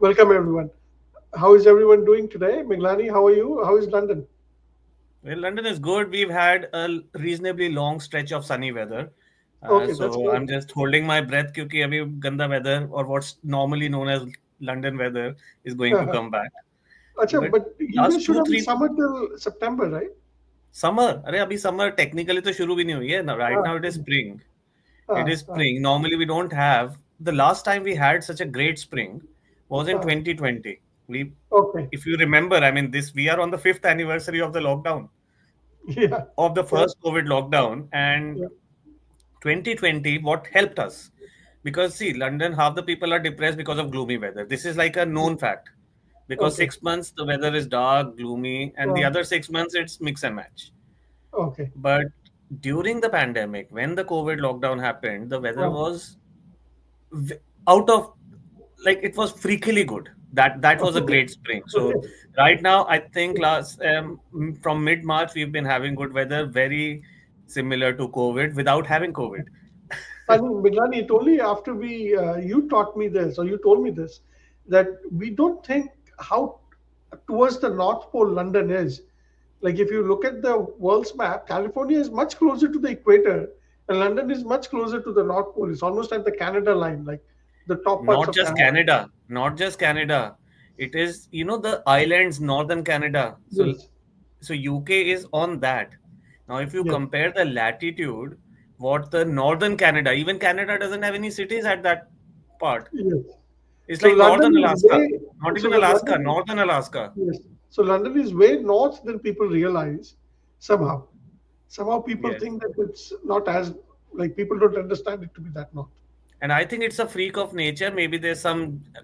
Welcome everyone. How is everyone doing today? Miglani, how are you? How is London? Well, London is good. We've had a reasonably long stretch of sunny weather. Okay, that's So good. I'm just holding my breath क्योंकि अभी गंदा weather or what's normally known as London weather is going to come back. Acha, But but you guys last should two, have three summer till September, right? summer, अरे अभी summer technically तो शुरू भी नहीं हुई है. Right Ah, now it is spring. It ah, is ah, spring. Normally we don't have. The last time we had such a great spring was in ah. 2020. We, Okay. if you remember, I mean, this we are on the fifth anniversary of the lockdown, Yeah, of the yeah, first COVID lockdown, and yeah. 2020 what helped us, because see, London, half the people are depressed because of gloomy weather. This is like a known fact, because Okay. 6 months the weather is dark, gloomy, and the Ah, other 6 months it's mix and match. okay. But during the pandemic, when the COVID lockdown happened, the weather Ah, was out of, like, it was freakily good. That was a great spring. So right now I think last from mid March we've been having good weather, very similar to COVID without having COVID. I mean, Miglani, it only after you taught me this, or you told me this, that we don't think how towards the North Pole London is. Like if you look at the world's map, California is much closer to the equator, and London is much closer to the North Pole. It's almost at the Canada line, like the top parts Not of just Canada. Canada, not just Canada. It is, the islands, northern Canada. Yes, So UK is on that. Now, if you yes, compare the latitude, what the northern Canada, even Canada doesn't have any cities at that part. yes. It's So like London northern is Alaska, way, not so even the Alaska, London, northern Alaska. yes. So London is way north than people realize somehow. Somehow people Yes. think that it's not as, like people don't understand it to be that north. And I think it's a freak of nature. Maybe there's some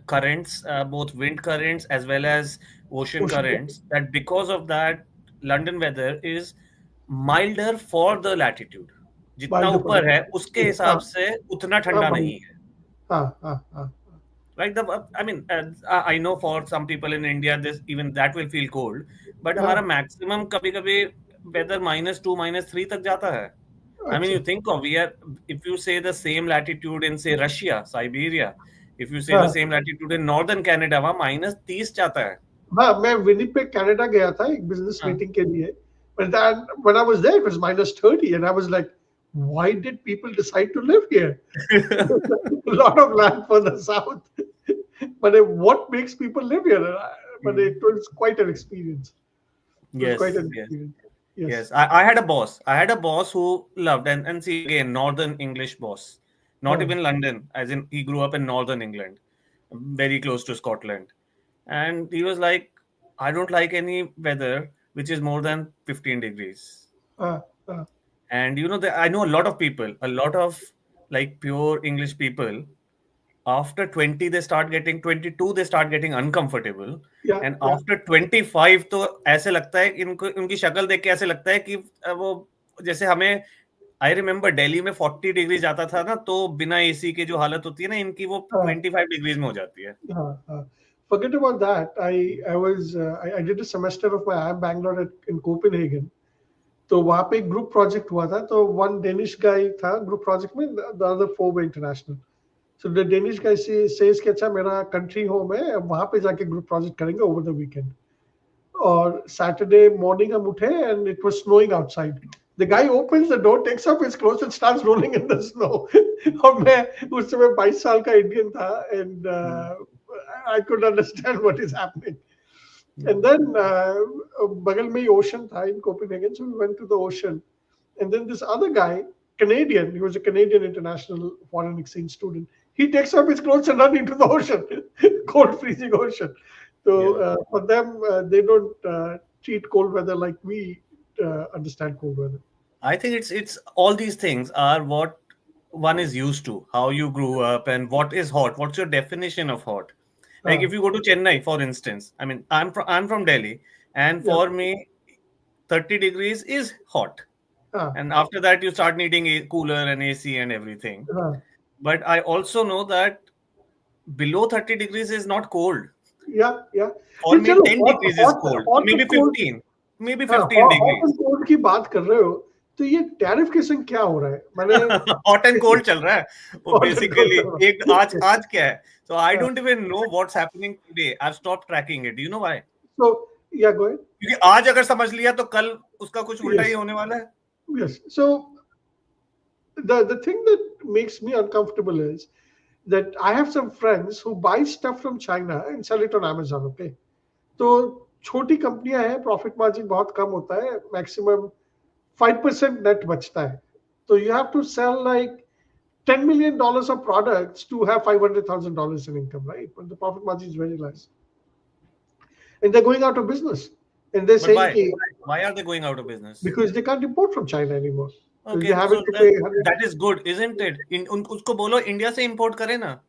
currents, both wind currents as well as ocean Ocean. currents, that because of that, London weather is milder for the latitude. जितना Milder ऊपर है, politics. उसके हिसाब से उतना ठंडा Mild. नहीं है. Ah, ah, ah. Like I mean, I know for some people in India, this even that will feel cold. But Yeah. हमारा maximum कभी-कभी weather -2, -3 तक जाता है. I mean, अच्छा. you think of, if you say the same latitude in, say, Russia, Siberia, if you say the हाँ. same latitude in northern Canada, वहाँ -30 जाता है. हाँ, मैं विनिपेग कनाडा गया था एक बिजनेस हाँ. मीटिंग के लिए. But that when I was there, it was -30, and I was like, why did people decide to live here? A lot of land for the south. But what makes people live here? But it was quite an experience. It was quite Yes, an yes, experience. yes. Yes. I had a boss. I had a boss who loved, and see, again, northern English boss, not हाँ. even London, as in he grew up in northern England, very close to Scotland. And he was like, I don't like any weather which is more than 15 degrees. हाँ. हाँ. And I know a lot of people, a lot of like pure English people, after 20 they start getting 22 they start getting uncomfortable, Yeah. and Yeah. after 25 तो ऐसे लगता है, इनको उनकी शक्ल देख के ऐसे लगता है कि वो जैसे हमें, आई रिमेम्बर दिल्ली में 40 डिग्री जाता था ना, तो बिना एसी के जो हालत होती है ना, इनकी वो हाँ. 25 डिग्रीज में हो जाती है. Forget about that. I did a semester of my IIM Bangalore in Copenhagen. तो वहाँ पे एक ग्रुप प्रोजेक्ट हुआ था. तो वन डेनिश गाय था ग्रुप प्रोजेक्ट में, the other four way international. So the Danish guy says कि अच्छा मेरा कंट्री होम है, वहाँ पे जाके ग्रुप प्रोजेक्ट करेंगे ओवर द वीकेंड. और सैटरडे मॉर्निंग हम उठे and it was snowing outside. The guy opens the door, takes off his clothes and starts rolling in the snow. और मैं उस समय 22 साल का इंडियन था, and I could understand what is happening. And then बगल में ही ocean था in Copenhagen, so we went to the ocean. And then this other guy, Canadian, he was a Canadian international foreign exchange student. He takes off his clothes and runs into the ocean, cold, freezing ocean. So Yeah. for them, they don't treat cold weather like we understand cold weather. I think it's all these things are what one is used to, how you grew up, and what is hot. What's your definition of hot? Like Uh, if you go to Chennai, for instance, I mean, I'm from Delhi, and yeah. for me, 30 degrees is hot. Uh, And after that, you start needing a cooler and AC and everything. uh, But I also know that below 30 degrees is not cold. yeah, yeah. For नहीं me, चलो 10 hot degrees is hot cold. hot Maybe and cold. 15. Maybe हाँ, 15 hot degrees. and cold की बात कर रहे हो. तो ये टैरिफ के संग क्या हो रहा है मैंने हॉट एंड कोल्ड चल रहा है वो Hot and cold बेसिकली चल रहा एक है। आज क्या है सो आई हाँ, don't even know what's happening today I have stopped tracking it you know why so yeah, go ahead. क्योंकि आज अगर समझ लिया तो कल उसका कुछ उल्टा ही Yes, होने वाला है yes. So the thing that makes me uncomfortable is that I have some friends who buy stuff from China and sell it on Amazon. Okay, तो छोटी कंपनियां हैं, प्रॉफिट मार्जिन बहुत कम होता है, मैक्सिमम 5% नेट बचता है. तो you have to sell like $10 million of products to have $500,000 in income, right? But the profit margin is very less, and they're going out of business. And they're but saying, why are they going out of business because they can't import from China anymore. Because okay they're so having to pay 100. That is good isn't it उसको बोलो India से import करे ना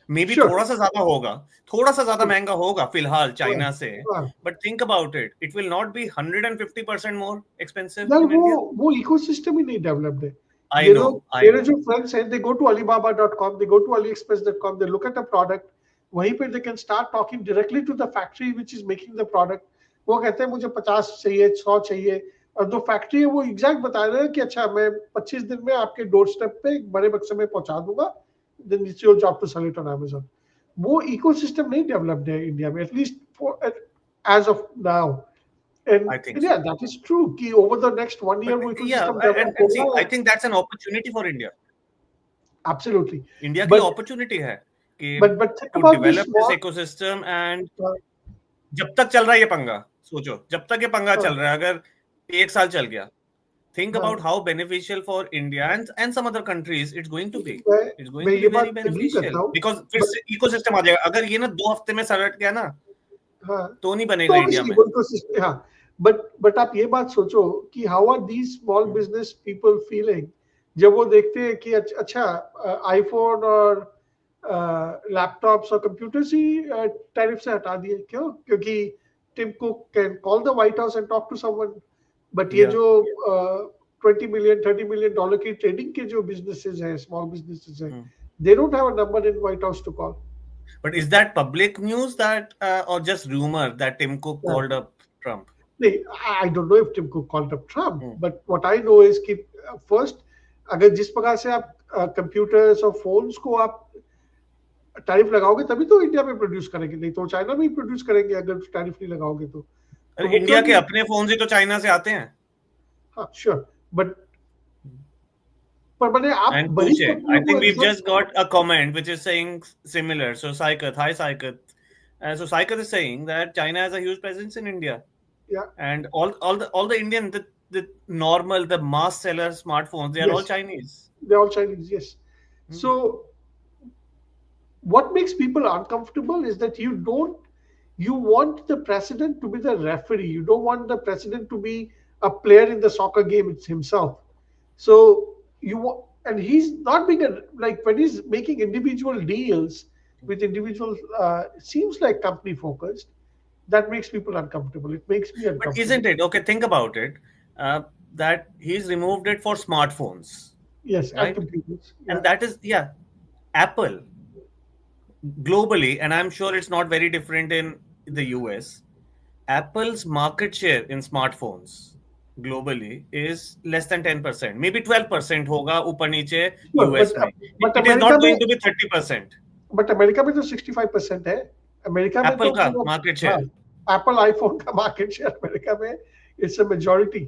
may be Sure. थोड़ा सा ज्यादा होगा थोड़ा सा ज्यादा महंगा होगा फिलहाल हाँ, चाइना से हाँ. But think about it will not be 150% more expensive यार इन इंडिया वो इकोसिस्टम ही नहीं डेवलप्ड है. आई ये नो लोग, आई मेरे नो जो फ्रेंड्स हैं, they go to alibaba.com, they go to aliexpress.com, they look at a product, वहीं पे they can start talking directly to the factory which is making the product. वो कहते हैं मुझे 50 चाहिए, 100 चाहिए, और जो फैक्ट्री है वो एग्जैक्ट बता रहे हैं कि अच्छा मैं 25 दिन में आपके डोर स्टेप पे एक बड़े बक्से में पहुंचा दूंगा, then it's your job to sell it on Amazon. वो इकोसिस्टम नहीं डेवलप्ड है इंडिया में, at least for as of now. I think And सो yeah, that is true कि over the next 1 year but वो या ecosystem develop एंड सी होगा. I think that's an opportunity for India Absolutely. India के लिए But opportunity है कि but think to about this develop this small. Ecosystem and Uh, जब तक चल रहा है ये पंगा सोचो जब तक ये पंगा uh, चल रहा है अगर एक साल चल गया think uh, about how beneficial for India and some other countries it's going to be. मैं It's going मैं to ये be very बात एग्री beneficial करता हूँ. because फिर But से इकोसिस्टम आ जाएगा अगर ये ना 2 हफ्ते में सलट गया ना हाँ, तो नहीं तो बनेगा इंडिया obviously में वो ecosystem, हाँ. But आप ये बात सोचो कि how are these small business people feeling जब वो देखते हैं कि अच्छा आईफोन और लैपटॉप्स और कंप्यूटर्स ही टैरिफ से हटा दिए. क्यों? क्योंकि Tim Cook can call the White House and talk to someone. But ये yeah जो 20 million $30 million की ट्रेडिंग के जो बिजनेसेस हैं, स्मॉल बिजनेसेस हैं, they don't have a number in White House to call. but is that public news that or just rumor that Tim Cook called up Trump नहीं, I don't know if Tim Cook called up Trump, Hmm. But what I know is कि first, अगर जिस प्रकार से आप computers और phones को आप टैरिफ लगाओगे तभी तो इंडिया में प्रोड्यूस करेंगे, नहीं तो चाइना में ही प्रोड्यूस करेंगे अगर टैरिफ नहीं लगाओगे तो. अरे वो इंडिया क्यों के नहीं? अपने फोन ही तो चाइना से आते हैं हाँ, श्योर. बट पर मैंने आप and बड़ी पूछे I कंपनियों को think we've exam. just got a comment which is saying similar so Saikat hi Saikat so Saikat is saying that China has a huge presence in India या, and all the Indian the normal the mass seller smartphones they are all yes, Chinese. They all Chinese. Yes. So what makes people uncomfortable is that you want the president to be the referee, you don't want the president to be a player in the soccer game it's himself. So and he's not being a, like when he's making individual deals with individuals, seems like company focused. That makes people uncomfortable. It makes me But uncomfortable. isn't it okay? Think about it. That he's removed it for smartphones, Yes, and right? computers. Yeah. And that is yeah, Apple globally, and I'm sure it's not very different in the US. Apple's market share in smartphones globally is less than 10%, maybe 12% होगा ऊपर नीचे Sure, US में. but It is America not में, going to be 30%. But America में तो 65% है. America में Apple तो का मतलब, market हाँ, share. एप्पल आईफोन का मार्केट शेयर अमेरिका में इट्स अ मेजॉरिटी.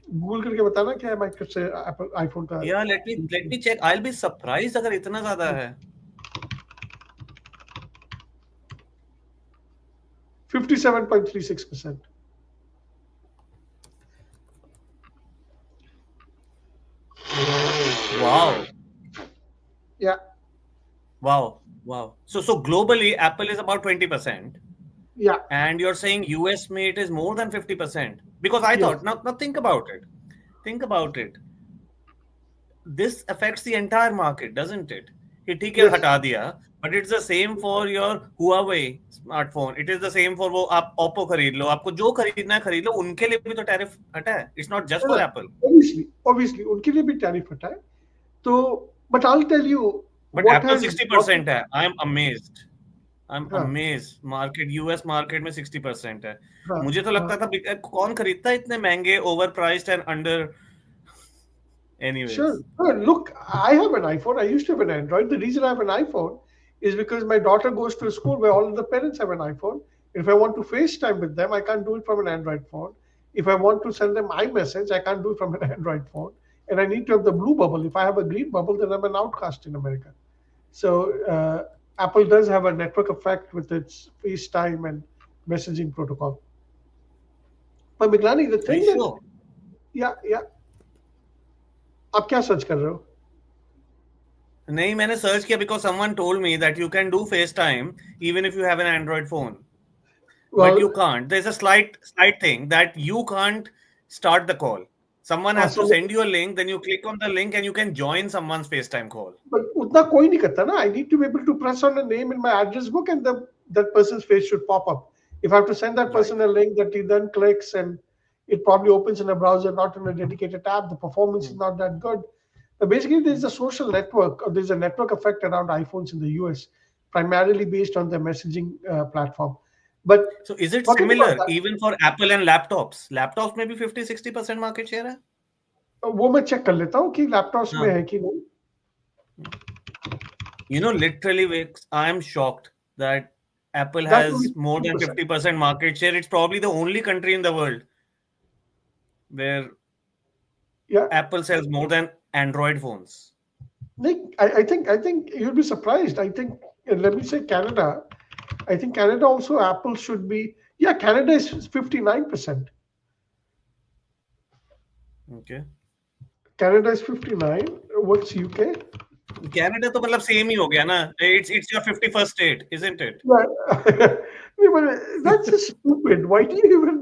गूगल करके बताना क्या है मार्केट से एप्पल आईफोन का. Yeah, let me check. I'll be surprised अगर इतना ज़्यादा है. 57.36%. Wow. Yeah, Wow. So globally, Apple is about 20%, yeah, and you're saying US में it is more than 50%. Because I yes. thought, now think about it. Think about it. This affects the entire market, doesn't it? कि ठीक है Yes. हटा दिया, but it's the same for your Huawei smartphone. It is the same for वो आप Oppo खरीद लो, आपको जो खरीदना है खरीद लो, उनके लिए भी तो टैरिफ हटा है. It's not just for Apple. Obviously उनके लिए भी टैरिफ हटा है. तो but I'll tell you But what Apple has 60% है. I'm amazed. I'm हाँ, amazed. मार्केट यूएस मार्केट में 60% है. हाँ, मुझे तो हाँ. लगता था कौन खरीदता है इतने महंगे over priced and under Sure. Anyways. Look, I have an iPhone. I used to have an Android. The reason I have an iPhone is because my daughter goes to a school where all of the parents have an iPhone. If I want to FaceTime with them, I can't do it from an Android phone. If I want to send them iMessage, I can't do it from an Android phone. And I need to have the blue bubble. If I have a green bubble, then I'm an outcast in America. So Apple does have a network effect with its FaceTime and messaging protocol. But Miglani, the Are you thing that, sure? yeah, yeah, आप क्या search कर रहे हो? नहीं मैंने search किया because someone told me that you can do FaceTime even if you have an Android phone, but you Well, can't. There's a slight thing that you can't start the call. Someone has to so send you a link, then you click on the link and you can join someone's FaceTime call. but उतना कोई नहीं करता ना. I need to be able to press on a name in my address book and that person's face should pop up. If I have to send that Right. person a link that he then clicks and it probably opens in a browser, not in a dedicated tab, the performance is Hmm. not that good. But basically, there's a social network, or there's a network effect around iPhones in the US, primarily based on their messaging platform. But So is it forget about similar that. even for Apple and laptops? Laptops में भी 50-60% market share है? वो मैं check कर लेता हूँ कि laptops में हाँ. है कि नहीं. Literally, Vix, I am shocked that Apple That's only has more than 50%. 50% market share. It's probably the only country in the world where Yeah. Apple sells more than Android phones. Nick, I think you'll be surprised. I think let me say Canada. I think Canada also Apple should be. Yeah, Canada is 59%. Okay. Canada is 59. What's UK? Canada तो मतलब same ही हो गया ना. It's your 51st state, isn't it? Yeah. Yeah, but that's just stupid. Why do you even?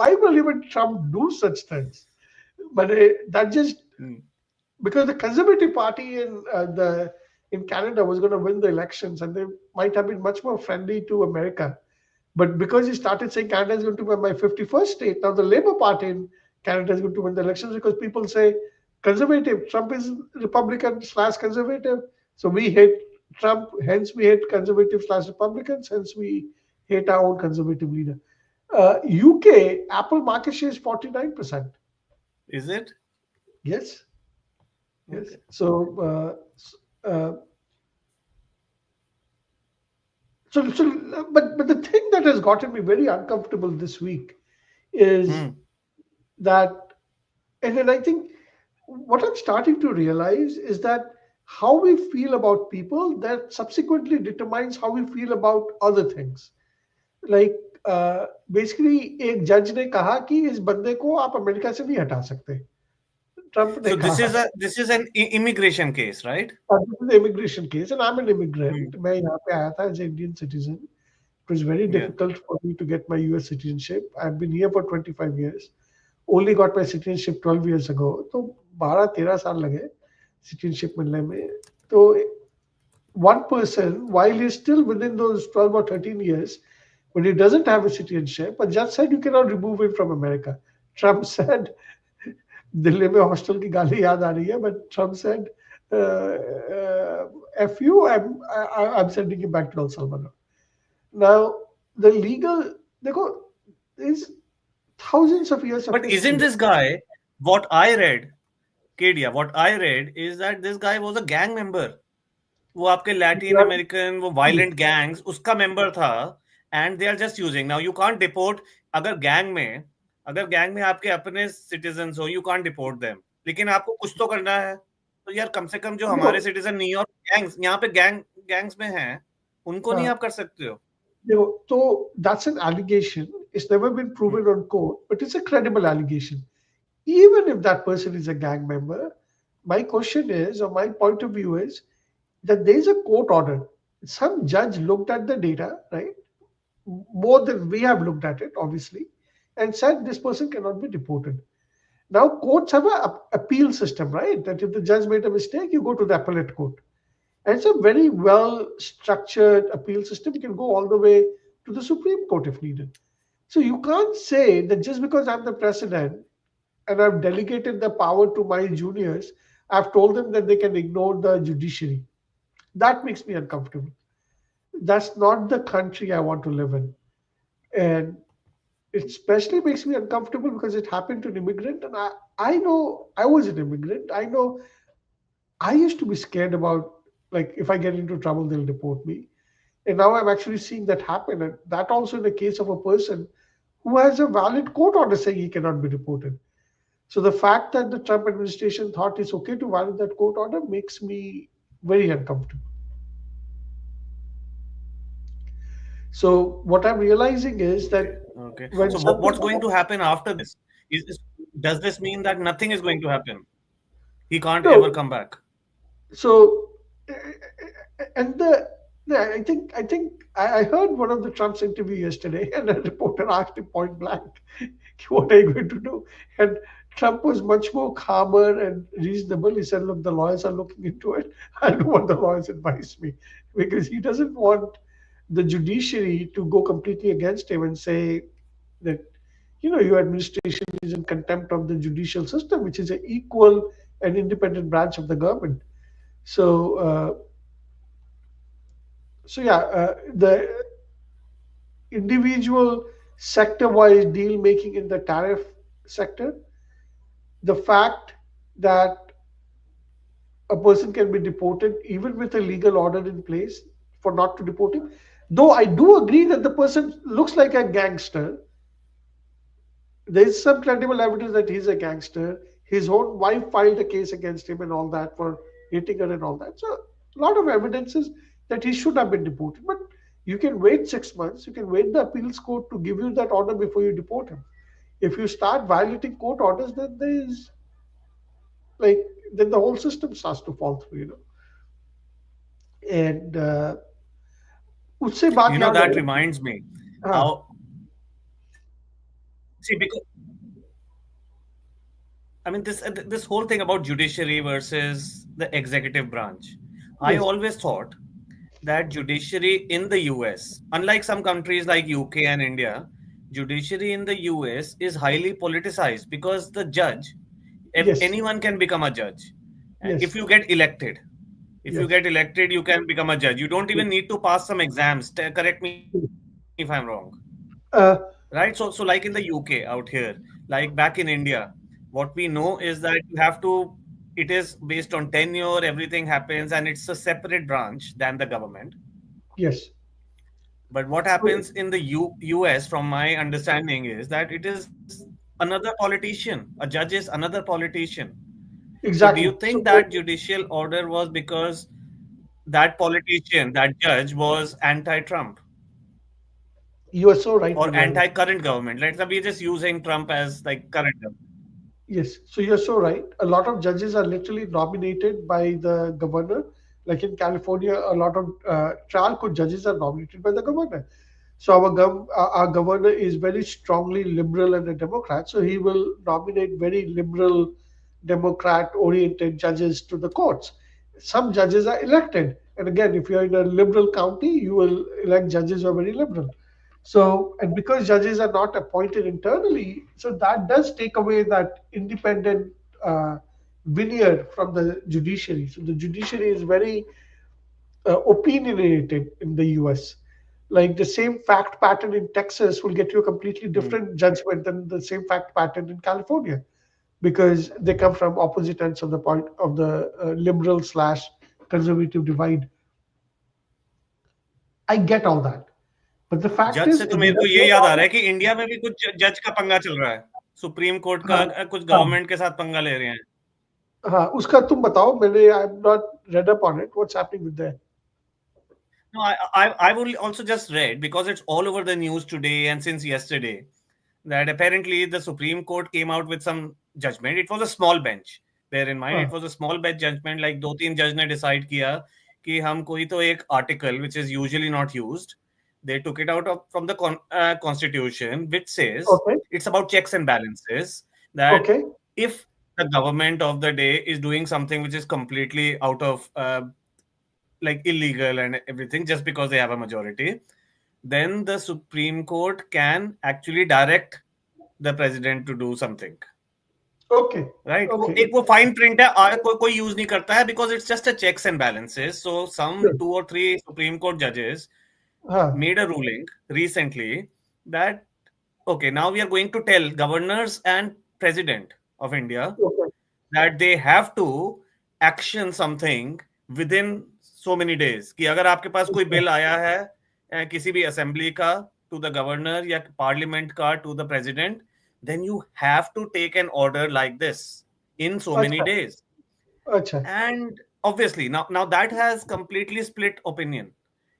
Why will even Trump do such things? But that just Hmm. because the Conservative Party in Canada was going to win the elections, and they might have been much more friendly to America. But because he started saying Canada is going to be my 51st state, now the Labour Party in Canada is going to win the elections because people say conservative. Trump is Republican slash conservative. So we hate Trump, hence we hate conservative slash Republicans, hence we hate our own conservative leader. UK, Apple market share is 49%. Is it? Yes, yes. Okay. But the thing that has gotten me very uncomfortable this week is Hmm. that, and then I think what I'm starting to realize is that how we feel about people that subsequently determines how we feel about other things. Like basically एक जज ने कहा कि इस बंदे को आप America से नहीं हटा सकते. ट्रंप ने So this कहा. is an immigration case, right? This is the immigration case, and I'm an Hmm. immigrant. मैं यहाँ पे आया था as an Indian citizen. It was very Yeah. difficult for me to get my US citizenship. I've been here for 25 years. Only got my citizenship 12 years ago. तो 12-13 साल लगे citizenship मिलने में. तो one person, while he's still within those 12 or 13 years, when he doesn't have a citizenship, a judge said you cannot remove him from America. Trump said, Delhi में hostel की गाली याद आ रही है, but Trump said, F you, I'm sending you back to El Salvador. Now, the legal, देखो, there's thousands of years of But isn't history. this guy, what I read, Kedia, what I read is that this guy was a gang member. वो आपके Latin American वो violent gangs उसका member था and they are just using now you can't deport अगर gang में आपके अपने citizens हो यू कांट डिपोर्ट देम लेकिन आपको कुछ तो करना है तो यार कम से कम जो देखो, हमारे सिटीजन नहीं और गैंग्स यहाँ पे गैंग्स में हैं उनको नहीं हाँ, आप कर सकते हो so that's an allegation. It's never been proven on court, but it's a credible allegation. Even if that person is a gang member, my question is, or my point of view is, that there is a court order. Some judge looked at the data, right? More than we have looked at it, obviously, and said this person cannot be deported. Now, courts have an appeal system, right? That if the judge made a mistake, you go to the appellate court. And it's a very well structured appeal system. You can go all the way to the Supreme Court if needed. So you can't say that just because I'm the president and I've delegated the power to my juniors, I've told them that they can ignore the judiciary. That makes me uncomfortable. That's not the country I want to live in. And it especially makes me uncomfortable because it happened to an immigrant, and I know I was an immigrant. I know I used to be scared about, like, if I get into trouble, they'll deport me. And now I'm actually seeing that happen. And that also in the case of a person who has a valid court order saying he cannot be deported. So the fact that the Trump administration thought it's okay to violate that court order makes me very uncomfortable. So what I'm realizing is Okay, that okay. when So something what's going to happen after this? Does this mean that nothing is going to happen? He can't ever no, come back. so, and I heard one of the Trump's interview yesterday, and a reporter asked him point blank, "What are you going to do?" And Trump was much more calmer and reasonable. He said, "Look, the lawyers are looking into it. I'll do what the lawyers advise me," because he doesn't want the judiciary to go completely against him and say that, your administration is in contempt of the judicial system, which is an equal and independent branch of the government. So, the individual sector-wise deal making in the tariff sector, the fact that a person can be deported even with a legal order in place for not to deport him. Though I do agree that the person looks like a gangster, there is some credible evidence that he's a gangster. His own wife filed a case against him and all that for hitting her and all that. So a lot of evidences that he should have been deported. But you can wait 6 months. You can wait the appeals court to give you that order before you deport him. If you start violating court orders, then there's like then the whole system starts to fall through. And उससे बात याद That I reminds me हाँ how, see, because I mean, this whole thing about judiciary versus the executive branch. I yes always thought that judiciary in the US, unlike some countries like UK and India, judiciary in the US is highly politicized because the judge, if yes anyone can become a judge, if yes you get elected. If you yes get elected, you can become a judge. You don't even yes. need to pass some exams. Correct me if I'm wrong. Uh, Right? So like in the UK out here, like back in India, what we know is that you have to, it is based on tenure, everything happens, and it's a separate branch than the government. yes. But what So happens in the US, from my understanding, is that it is another politician. A judge is another politician. So do you exactly. think that judicial order was because that politician, that judge was anti-Trump You are so right, or Vijay. anti-current government? Let's say we're just using Trump as like current government. Yes, so you're so right. A lot of judges are literally nominated by the governor. Like in California, a lot of trial court judges are nominated by the governor. So our governor is very strongly liberal and a Democrat. So he will nominate very liberal, Democrat-oriented judges to the courts. Some judges are elected, and again, if you're in a liberal county, you will elect judges who are very liberal. So, and because judges are not appointed internally, so that does take away that independent veneer from the judiciary. So the judiciary is very opinionated in the US. Like the same fact pattern in Texas will get you a completely Hmm. different judgment than the same fact pattern in California because they come from opposite ends of the point of the liberal slash conservative divide. I get all that. But the fact जज is, से तो if मेरे को there's ये no याद आ रहा order, है कि इंडिया में भी कुछ जज का पंगा चल रहा है. सुप्रीम कोर्ट का हाँ, कुछ हाँ, गवर्नमेंट के साथ पंगा ले रहे हैं. हाँ, उसका तुम बताओ मैंने I am not read up on it what's happening with that No, I would also just read because it's all over the news today and since yesterday that apparently the Supreme Court came out with some judgment. It was a small bench. Bear in mind, it हाँ was a small bench judgment. Like दो तीन जज ने decide किया कि हम कोई तो एक article which is usually not used. They took it out of from the constitution, which says okay it's about checks and balances. That okay if the government of the day is doing something which is completely out of like illegal and everything just because they have a majority, then the Supreme Court can actually direct the president to do something. Okay Right? Okay एक वो fine print है कोई use नहीं करता है because it's just a checks and balances. So some two or three Supreme Court judges हाँ made a ruling recently that okay, now we are going to tell governors and president of India Okay. that they have to action something within so many days. कि अगर आपके पास कोई bill आया है किसी भी assembly का to the governor या parliament का to the president, then you have to take an order like this in so many अच्छा, days. अच्छा. And obviously now that has completely split opinion.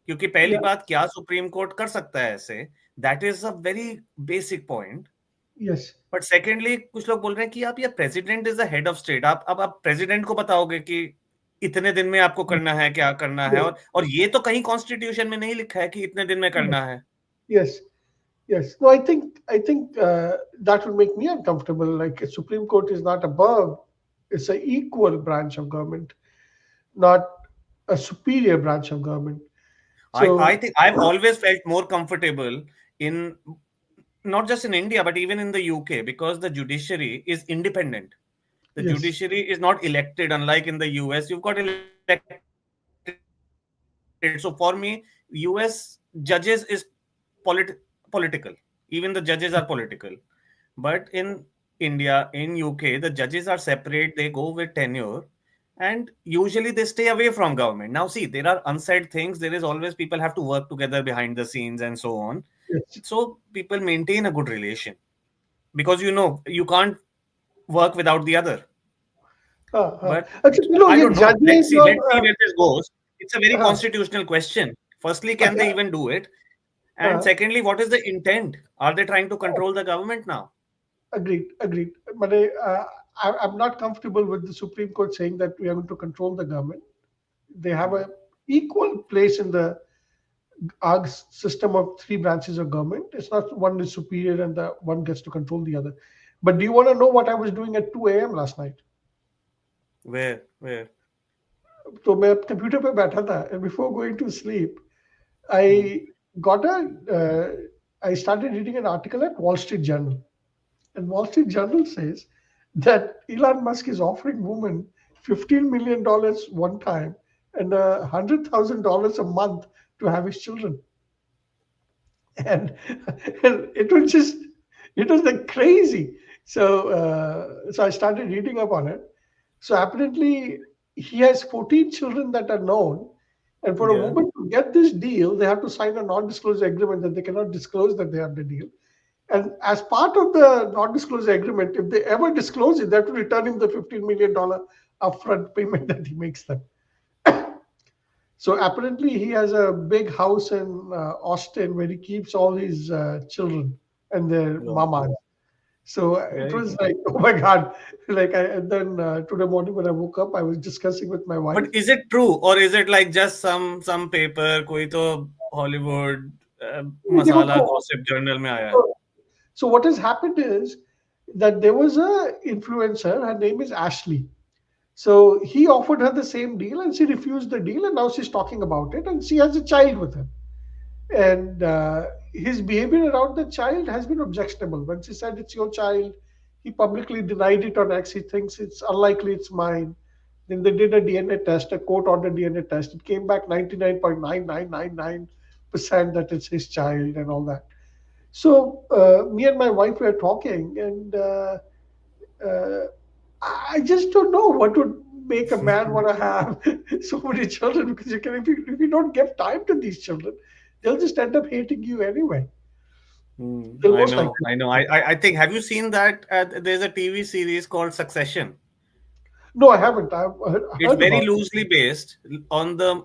क्योंकि पहली Yeah, बात क्या सुप्रीम कोर्ट कर सकता है ऐसे, that is a very basic point. yes, but secondly कुछ लोग बोल रहे हैं कि आप ये president is the head of state, आप अब आप प्रेसिडेंट को बताओगे कि इतने दिन में आपको करना है क्या करना है, yes, और ये तो कहीं कॉन्स्टिट्यूशन में नहीं लिखा है कि इतने दिन में yes, करना है. yes. Yes. No, I think that would make me uncomfortable. Like a Supreme Court is not above; it's an equal branch of government, not a superior branch of government. I So think I've always felt more comfortable in not just in India but even in the UK because the judiciary is independent. The yes, judiciary is not elected, unlike in the US. You've got elected. So for me, US judges is political. Even the judges are political. But in India, in UK, the judges are separate. They go with tenure, and usually they stay away from government. Now, see, there are unsaid things. There is always people have to work together behind the scenes and so on. yes. So people maintain a good relation because you can't work without the other. But अच्छा, चलो I ये don't know. Let's judges see. और Let's see where this goes. It's a very हाँ, constitutional question. Firstly, can अच्छा, they even do it? And हाँ, secondly, what is the intent? Are they trying to control the government now? agreed, agreed. But I'm not comfortable with the Supreme Court saying that we are going to control the government. They have a equal place in the our system of three branches of government. It's not one is superior and the one gets to control the other. But do you want to know what I was doing at 2 a.m. last night? Where? Where? So मैं computer पे बैठा था and before going to sleep, Hmm. I got a I started reading an article at Wall Street Journal, and Wall Street Journal says that Elon Musk is offering women $15 million one time and $100,000 a month to have his children. and, and it was like crazy. So I started reading up on it. So apparently he has 14 children that are known, and for a Yeah. woman to get this deal they have to sign a non-disclosure agreement that they cannot disclose that they have the deal. And as part of the non-disclosure agreement, if they ever disclose it, they have to return him the $15 million upfront payment that he makes them. So apparently, he has a big house in Austin where he keeps all his children and their Wow. mamas. So it Right. was like, oh my God. And then today morning when I woke up, I was discussing with my But wife. is it true or is it like just some paper? कोई तो Hollywood They were masala called. gossip journal में आया है. So what has happened is that there was a influencer. Her name is Ashley. So he offered her the same deal, and she refused the deal, and now she's talking about it, and she has a child with him. And his behavior around the child has been objectionable. When she said it's your child, he publicly denied it on X. He thinks it's unlikely it's mine. Then they did a DNA test, a court ordered DNA test. It came back 99.9999% that it's his child and all that. So me and my wife were talking, and uh, I just don't know what would make a man want to have so many children, because if you don't give time to these children, they'll just end up hating you anyway. They'll I most know, likely. I know. I think, have you seen that? There's a TV series called Succession. No, I haven't. I've It's heard very about it. loosely based on the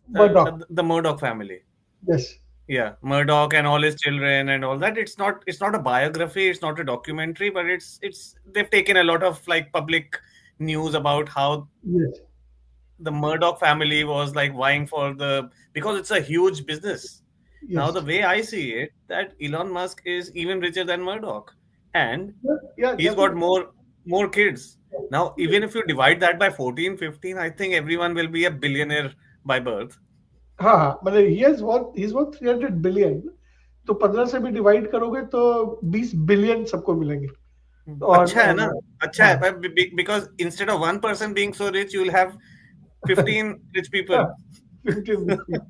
Murdoch. Murdoch family. Yes. Yeah, Murdoch and all his children and all that. It's not a biography. It's not a documentary, but it's they've taken a lot of like public news about how Yes. the Murdoch family was like vying for the because it's a huge business. Now the Yes. way I see it, that Elon Musk is even richer than Murdoch, and Yeah, yeah, he's got definitely. more kids. Now even if you divide that by 14, 15, I think everyone will be a billionaire by birth. हाँ हाँ, मतलब he is worth 300 billion. तो 15 से भी divide करोगे तो 20 billion सबको मिलेंगे. और अच्छा है ना, अच्छा हाँ है because instead of one person being so rich, you'll have 15 rich हाँ, people. 15 rich people.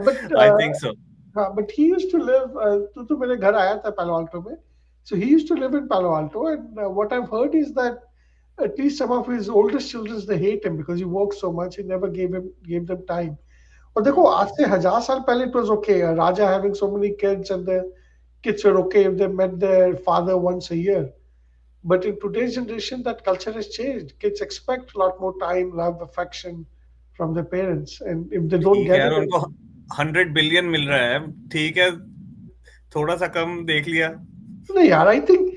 But I think so. but he used to live. तो मेरे घर आया था Palo Alto में. So he used to live in Palo Alto, and what I've heard is that at least some of his oldest children they hate him because he works so much. He never gave them time. और देखो Hmm. आज से 1000 साल पहले it was okay. A Raja having so many kids and the kids were okay if they met their father once a year. But in today's generation, that culture has changed. Kids expect a lot more time, love, affection from their parents, and if they don't ठीक है get यार, it, उनको 100 billion मिल रहा है, ठीक है, थोड़ा सा कम देख लिया. no, yeah, I think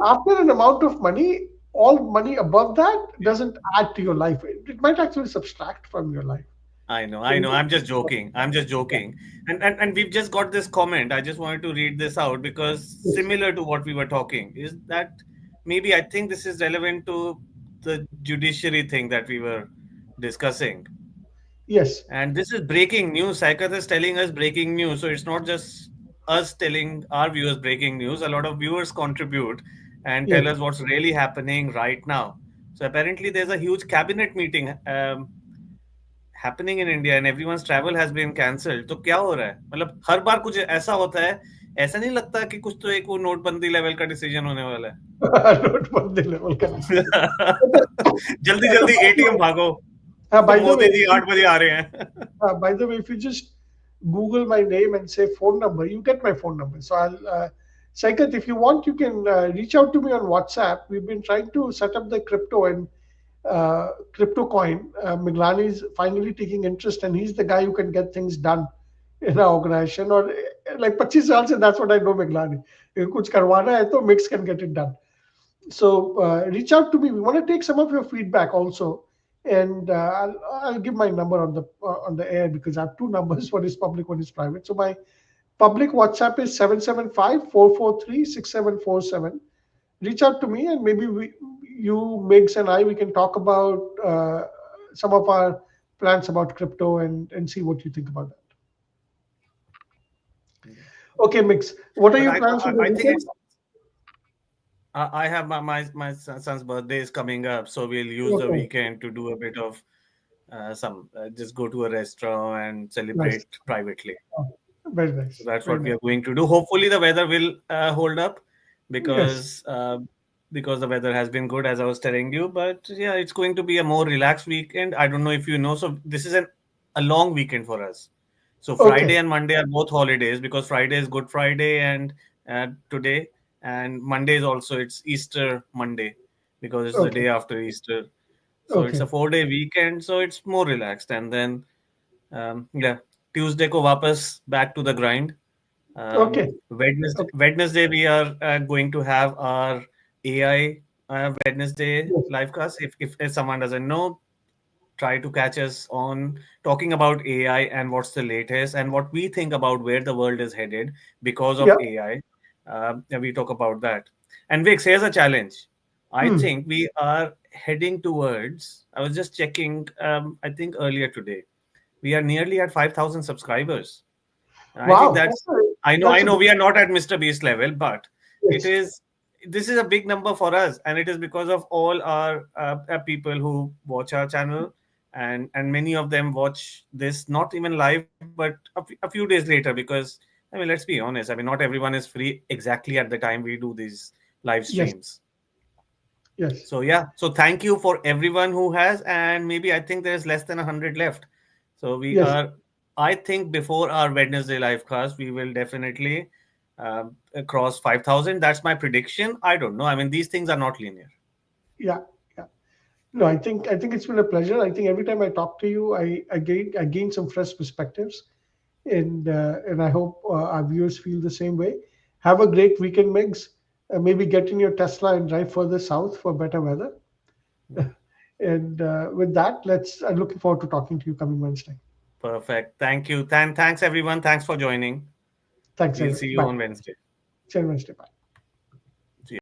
after an amount of money, all money above that doesn't add to your life. It might actually subtract from your life. I know. I'm just joking. I'm just Yeah. joking. And we've just got this comment. I just wanted to read this out because Yes. similar to what we were talking is that maybe I think this is relevant to the judiciary thing that we were discussing. Yes. And this is breaking news. Psychiatrist telling us breaking news. So it's not just us telling our viewers breaking news. A lot of viewers contribute and Yes. tell us what's really happening right now. So apparently there's a huge cabinet meeting happening in India and everyone's travel has been cancelled. तो क्या हो रहा है? मतलब हर बार कुछ ऐसा होता है. ऐसा नहीं लगता कि कुछ तो एक वो नोटबंदी लेवल का डिसीजन होने वाला नोटबंदी लेवल का decision. है. जल्दी जल्दी एटीएम भागो. By the मोदी way, जी 8 बजे आ रहे हैं. if you just Google my name and say phone number, you get my phone number. So Saikat, if you want, you can reach out to me on WhatsApp. We've been trying to set up the crypto and crypto coin. Miglani is finally taking interest, and he's the guy who can get things done in our organization. Or like 25 साल से, that's what I know Miglani. If कुछ करवाना है तो Mix can get it done. So reach out to me. We want to take some of your feedback also, and I'll give my number on the air because I have two numbers. One is public, one is private. So my public WhatsApp is 775-443-6747. Reach out to me, and maybe you, Migs, and I, we can talk about some of our plans about crypto and see what you think about that. Okay, Mix. What are But your plans for the I think weekend? it's I have my son's birthday is coming up, so we'll use the Okay, weekend to do a bit of some just go to a restaurant and nice. celebrate privately. Oh, very So nice. that's Very what we nice. are going to do. Hopefully, the weather will hold up Yes. because uh, because the weather has been good, as I was telling you. But yeah, it's going to be a more relaxed weekend. I don't know if you know. So this is a long weekend for us. So Okay. Friday and Monday are both holidays because Friday is Good Friday and today, and Monday is also it's Easter Monday because it's the Okay. day after Easter. So it's a Okay. 4 day weekend. So it's more relaxed, and then yeah, Tuesday ko wapas back to the grind. Okay. Okay. Wednesday we are going to have our AI Wednesday Yes. live cast. If someone doesn't know, try to catch us on talking about AI and what's the latest and what we think about where the world is headed because of Yeah. AI. And we talk about that. And Vix, here's a challenge. I Hmm. think we are heading towards. I was just checking. I think earlier today, we are nearly at 5,000 subscribers. And I think Wow. that's, I That's a know good. we are not at Mr. Beast level, but it Yes. is, this is a big number for us. And it is because of all our people who watch our channel. And many of them watch this not even live, but a few days later. Because, I mean, let's be honest. I mean, not everyone is free exactly at the time we do these live Yes. streams. Yes. So yeah, so thank you for everyone who has, and maybe I think there's less than 100 left. So we Yes. are, I think before our Wednesday live cast, we will definitely cross 5,000. That's my prediction. I don't know. I mean, these things are not linear. Yeah. Yeah. No, I think it's been a pleasure. I think every time I talk to you, I gain some fresh perspectives, and I hope our viewers feel the same way. Have a great weekend, Migs. Maybe get in your Tesla and drive further south for better weather. And with that, I'm looking forward to talking to you coming Wednesday. Perfect. Thank you. Thanks everyone. Thanks for joining. Thanks, We'll everyone. see you Bye. on Wednesday. See you on Wednesday. Bye.